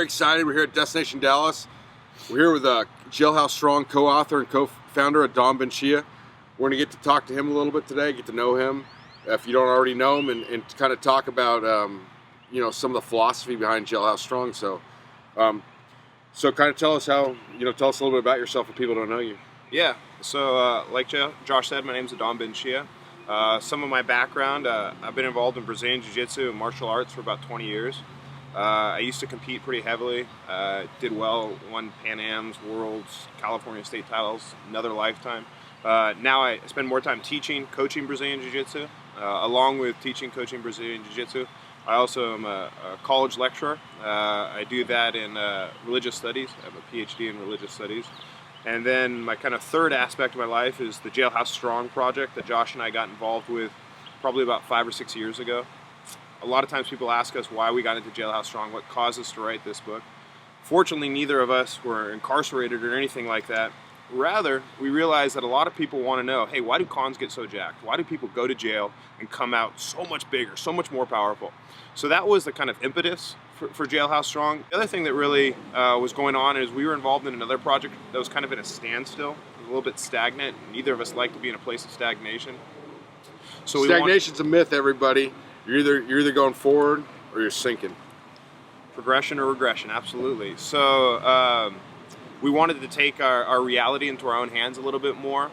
very excited. We're here at Destination Dallas. We're here with Jailhouse Strong co-author and co-founder of Don Benchia. We're going to get to talk to him a little bit today, get to know him if you don't already know him, and kind of talk about some of the philosophy behind Jailhouse Strong. So kind of tell us tell us a little bit about yourself if people don't know you. Yeah, so like Josh said, my name's Don Benchia. Some of my background, I've been involved in Brazilian Jiu-Jitsu and martial arts for about 20 years. I used to compete pretty heavily, did well, won Pan Am's, Worlds, California state titles, another lifetime. Now I spend more time teaching, coaching Brazilian Jiu-Jitsu. Along with teaching, coaching Brazilian Jiu-Jitsu, I also am a college lecturer. I do that in religious studies. I have a PhD in religious studies. And then my kind of third aspect of my life is the Jailhouse Strong project that Josh and I got involved with probably about 5 or 6 years ago. A lot of times people ask us why we got into Jailhouse Strong, what caused us to write this book. Fortunately, neither of us were incarcerated or anything like that. Rather, we realized that a lot of people want to know, hey, why do cons get so jacked? Why do people go to jail and come out so much bigger, so much more powerful? So that was the kind of impetus for Jailhouse Strong. The other thing that really was going on is we were involved in another project that was kind of in a standstill, a little bit stagnant. Neither of us like to be in a place of stagnation. So Stagnation's a myth, everybody. You're either going forward or you're sinking. Progression or regression, absolutely. So we wanted to take our reality into our own hands a little bit more.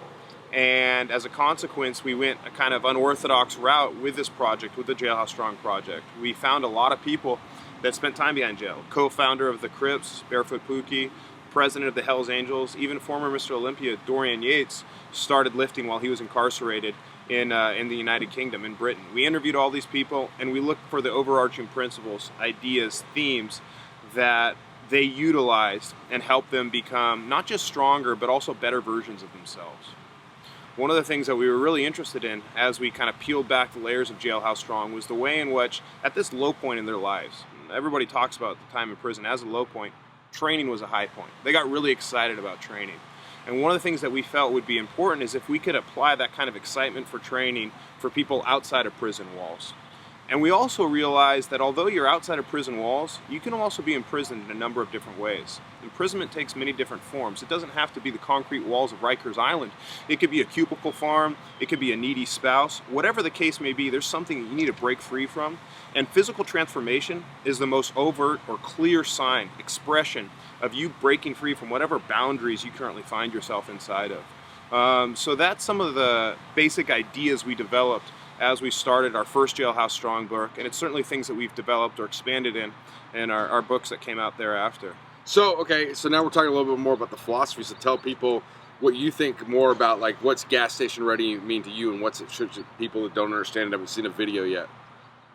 And as a consequence, we went a kind of unorthodox route with this project, with the Jailhouse Strong project. We found a lot of people that spent time behind jail. Co-founder of the Crips, Barefoot Pookie, president of the Hells Angels, even former Mr. Olympia, Dorian Yates, started lifting while he was incarcerated in the United Kingdom, in Britain. We interviewed all these people, and we looked for the overarching principles, ideas, themes that they utilized and helped them become not just stronger, but also better versions of themselves. One of the things that we were really interested in as we kind of peeled back the layers of Jailhouse Strong was the way in which, at this low point in their lives, everybody talks about the time in prison as a low point, training was a high point. They got really excited about training. And one of the things that we felt would be important is if we could apply that kind of excitement for training for people outside of prison walls. And we also realized that although you're outside of prison walls, you can also be imprisoned in a number of different ways. Imprisonment takes many different forms. It doesn't have to be the concrete walls of Rikers Island. It could be a cubicle farm, it could be a needy spouse. Whatever the case may be, there's something that you need to break free from. And physical transformation is the most overt or clear sign, expression of you breaking free from whatever boundaries you currently find yourself inside of. So that's some of the basic ideas we developed as we started our first Jailhouse Strong book, and it's certainly things that we've developed or expanded in our books that came out thereafter. So now we're talking a little bit more about the philosophies, to tell people what you think more about, like what's gas station ready mean to you, and what's it should people that don't understand and haven't seen a video yet.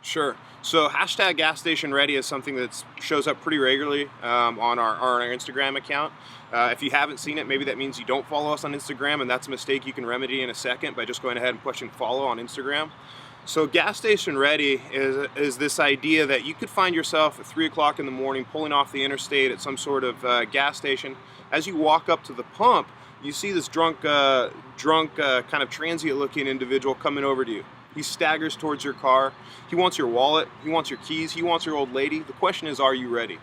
Sure. So hashtag gas station ready is something that shows up pretty regularly on our Instagram account. If you haven't seen it, maybe that means you don't follow us on Instagram, and that's a mistake you can remedy in a second by just going ahead and pushing follow on Instagram. So gas station ready is this idea that you could find yourself at 3 o'clock in the morning pulling off the interstate at some sort of gas station. As you walk up to the pump, you see this drunk kind of transient looking individual coming over to you. He staggers towards your car. He wants your wallet. He wants your keys. He wants your old lady. The question is, are you ready?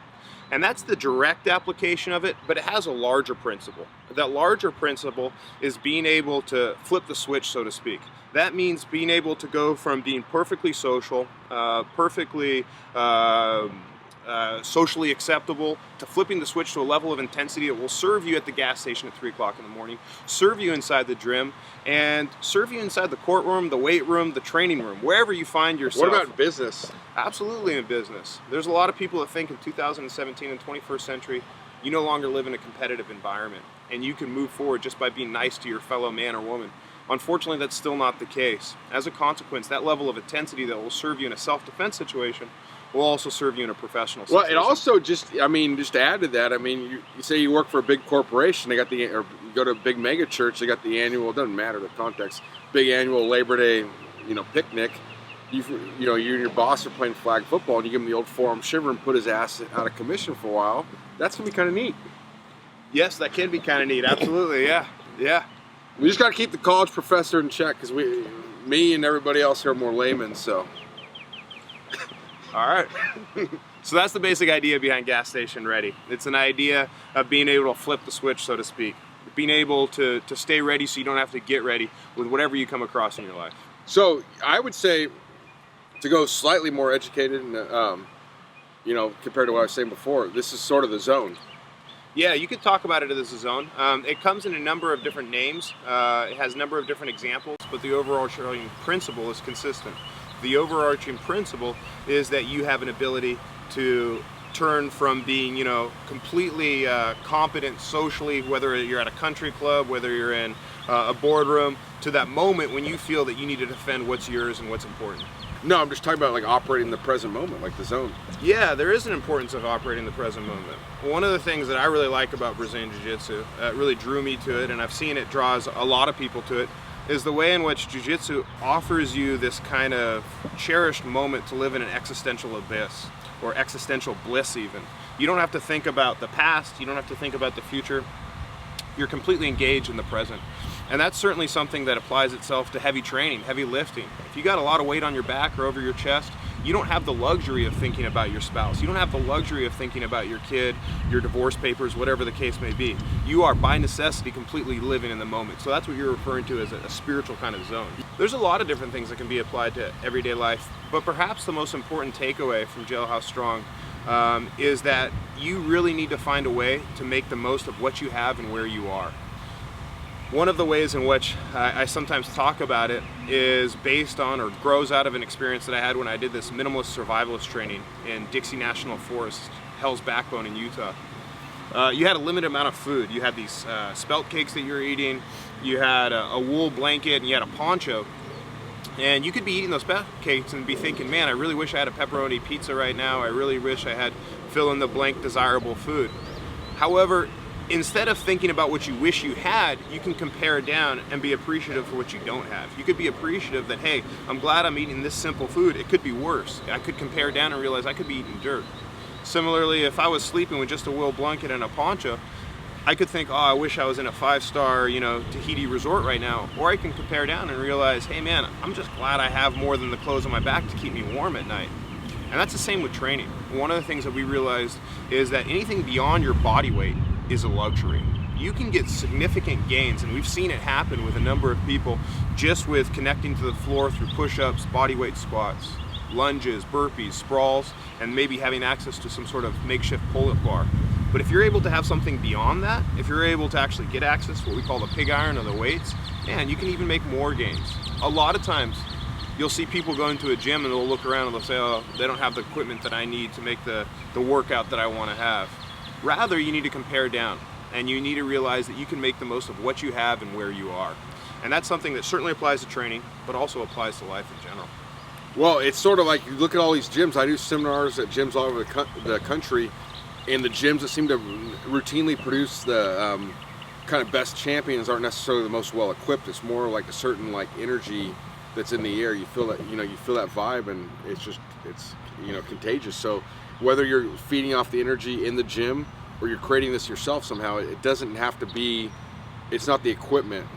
And that's the direct application of it, but it has a larger principle. That larger principle is being able to flip the switch, so to speak. That means being able to go from being perfectly social, perfectly socially acceptable, to flipping the switch to a level of intensity that will serve you at the gas station at 3 o'clock in the morning, serve you inside the gym, and serve you inside the courtroom, the weight room, the training room, wherever you find yourself. What about business? Absolutely in business. There's a lot of people that think in 2017 and 21st century, you no longer live in a competitive environment, and you can move forward just by being nice to your fellow man or woman. Unfortunately, that's still not the case. As a consequence, that level of intensity that will serve you in a self-defense situation will also serve you in a professional situation. Well, it also just to add to that, you say you work for a big corporation, or you go to a big mega church, they got the annual, it doesn't matter the context, big annual Labor Day, picnic. You and your boss are playing flag football, and you give him the old forearm shiver and put his ass out of commission for a while. That's gonna be kind of neat. Yes, that can be kind of neat. Absolutely, yeah. We just got to keep the college professor in check, because me and everybody else here are more laymen. So. All right. So that's the basic idea behind Gas Station Ready. It's an idea of being able to flip the switch, so to speak. Being able to stay ready so you don't have to get ready with whatever you come across in your life. So I would say, to go slightly more educated, and compared to what I was saying before, this is sort of the zone. Yeah, you could talk about it as a zone. It comes in a number of different names. It has a number of different examples, but the overarching principle is consistent. The overarching principle is that you have an ability to turn from being, completely competent socially, whether you're at a country club, whether you're in a boardroom, to that moment when you feel that you need to defend what's yours and what's important. No, I'm just talking about like operating the present moment, like the zone. Yeah, there is an importance of operating the present moment. One of the things that I really like about Brazilian Jiu-Jitsu, really drew me to it, and I've seen it draws a lot of people to it, is the way in which Jiu-Jitsu offers you this kind of cherished moment to live in an existential abyss, or existential bliss even. You don't have to think about the past, you don't have to think about the future. You're completely engaged in the present. And that's certainly something that applies itself to heavy training, heavy lifting. If you got a lot of weight on your back or over your chest, you don't have the luxury of thinking about your spouse. You don't have the luxury of thinking about your kid, your divorce papers, whatever the case may be. You are by necessity completely living in the moment. So that's what you're referring to as a spiritual kind of zone. There's a lot of different things that can be applied to everyday life, but perhaps the most important takeaway from Jailhouse Strong is that you really need to find a way to make the most of what you have and where you are. One of the ways in which I sometimes talk about it is based on, or grows out of, an experience that I had when I did this minimalist survivalist training in Dixie National Forest, Hell's Backbone in Utah. You had a limited amount of food. You had these spelt cakes that you were eating, you had a wool blanket, and you had a poncho. And you could be eating those spelt cakes and be thinking, man, I really wish I had a pepperoni pizza right now. I really wish I had fill in the blank desirable food. However, instead of thinking about what you wish you had, you can compare down and be appreciative for what you don't have. You could be appreciative that, hey, I'm glad I'm eating this simple food. It could be worse. I could compare down and realize I could be eating dirt. Similarly, if I was sleeping with just a wool blanket and a poncho, I could think, oh, I wish I was in a 5-star, Tahiti resort right now. Or I can compare down and realize, hey man, I'm just glad I have more than the clothes on my back to keep me warm at night. And that's the same with training. One of the things that we realized is that anything beyond your body weight is a luxury. You can get significant gains, and we've seen it happen with a number of people just with connecting to the floor through push-ups, bodyweight squats, lunges, burpees, sprawls, and maybe having access to some sort of makeshift pull-up bar. But if you're able to have something beyond that, if you're able to actually get access to what we call the pig iron or the weights, man, you can even make more gains. A lot of times, you'll see people go into a gym and they'll look around and they'll say, oh, they don't have the equipment that I need to make the workout that I want to have. Rather, you need to compare down, and you need to realize that you can make the most of what you have and where you are. And that's something that certainly applies to training, but also applies to life in general. Well, it's sort of like, you look at all these gyms. I do seminars at gyms all over the country, and the gyms that seem to routinely produce the kind of best champions aren't necessarily the most well equipped. It's more like a certain energy that's in the air. You feel that, you feel that vibe, and it's contagious. So whether you're feeding off the energy in the gym or you're creating this yourself somehow, it doesn't have to be, it's not the equipment,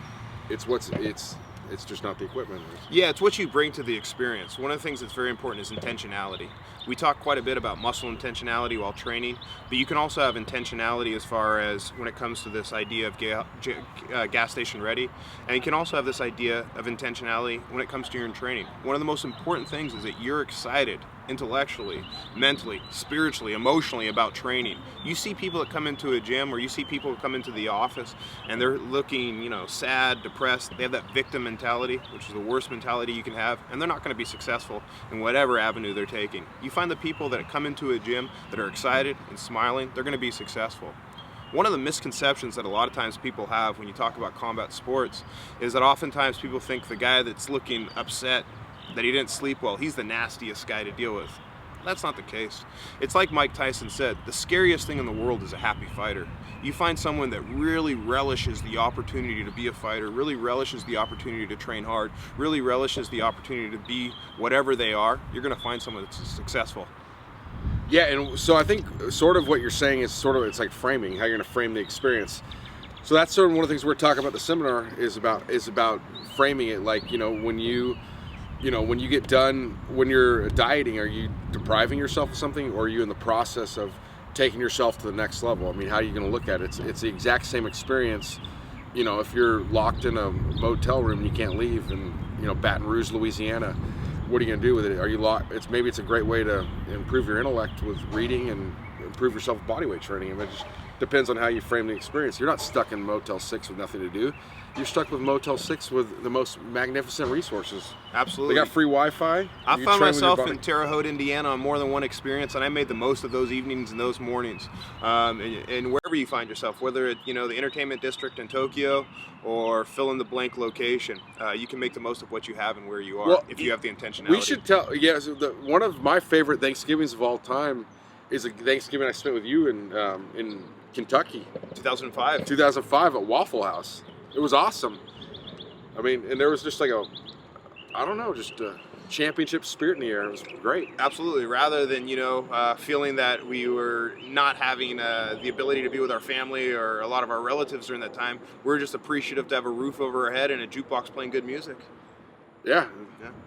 it's just not the equipment. Yeah, it's what you bring to the experience. One of the things that's very important is intentionality. We talk quite a bit about muscle intentionality while training, but you can also have intentionality as far as when it comes to this idea of gas station ready, and you can also have this idea of intentionality when it comes to your training. One of the most important things is that you're excited intellectually, mentally, spiritually, emotionally about training. You see people that come into a gym, or you see people that come into the office and they're looking, sad, depressed. They have that victim mentality, which is the worst mentality you can have, and they're not going to be successful in whatever avenue they're taking. You find the people that come into a gym that are excited and smiling, they're going to be successful. One of the misconceptions that a lot of times people have when you talk about combat sports is that oftentimes people think the guy that's looking upset that he didn't sleep well, he's the nastiest guy to deal with. That's not the case. It's like Mike Tyson said, the scariest thing in the world is a happy fighter. You find someone that really relishes the opportunity to be a fighter, really relishes the opportunity to train hard, really relishes the opportunity to be whatever they are, you're going to find someone that's successful. Yeah, and so I think sort of what you're saying is it's like framing, how you're going to frame the experience. So that's sort of one of the things we're talking about the seminar is about framing it, like, when you get done, when you're dieting, are you depriving yourself of something, or are you in the process of taking yourself to the next level? I mean, how are you going to look at it? It's the exact same experience. You know, if you're locked in a motel room and you can't leave, in, you know, Baton Rouge, Louisiana, what are you going to do with it? Are you locked? Maybe it's a great way to improve your intellect with reading and improve yourself with bodyweight training. I mean, it just depends on how you frame the experience. You're not stuck in Motel 6 with nothing to do. You're stuck with Motel 6 with the most magnificent resources. Absolutely. They got free Wi-Fi. I found myself in Terre Haute, Indiana on more than one experience, and I made the most of those evenings and those mornings. And wherever you find yourself, whether it's, you know, the entertainment district in Tokyo or fill in the blank location, you can make the most of what you have and where you are, if you have the intentionality. We should tell, one of my favorite Thanksgivings of all time is a Thanksgiving I spent with you in Kentucky. 2005. 2005 at Waffle House. It was awesome. I mean, and there was just like just a championship spirit in the air. It was great. Absolutely. Rather than, you know, feeling that we were not having the ability to be with our family or a lot of our relatives during that time, we're just appreciative to have a roof over our head and a jukebox playing good music. Yeah.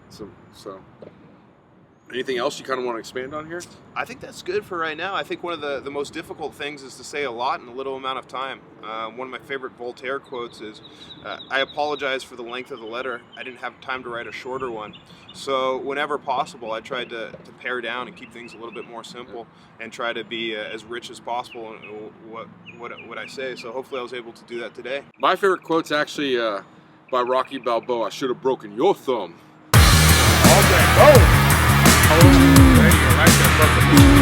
So anything else you kind of want to expand on here? I think that's good for right now. I think one of the most difficult things is to say a lot in a little amount of time. One of my favorite Voltaire quotes is, I apologize for the length of the letter. I didn't have time to write a shorter one. So whenever possible, I tried to pare down and keep things a little bit more simple and try to be as rich as possible in what I say. So hopefully I was able to do that today. My favorite quote's actually by Rocky Balboa. I should have broken your thumb. All day. Oh! There you go, right there, perfect.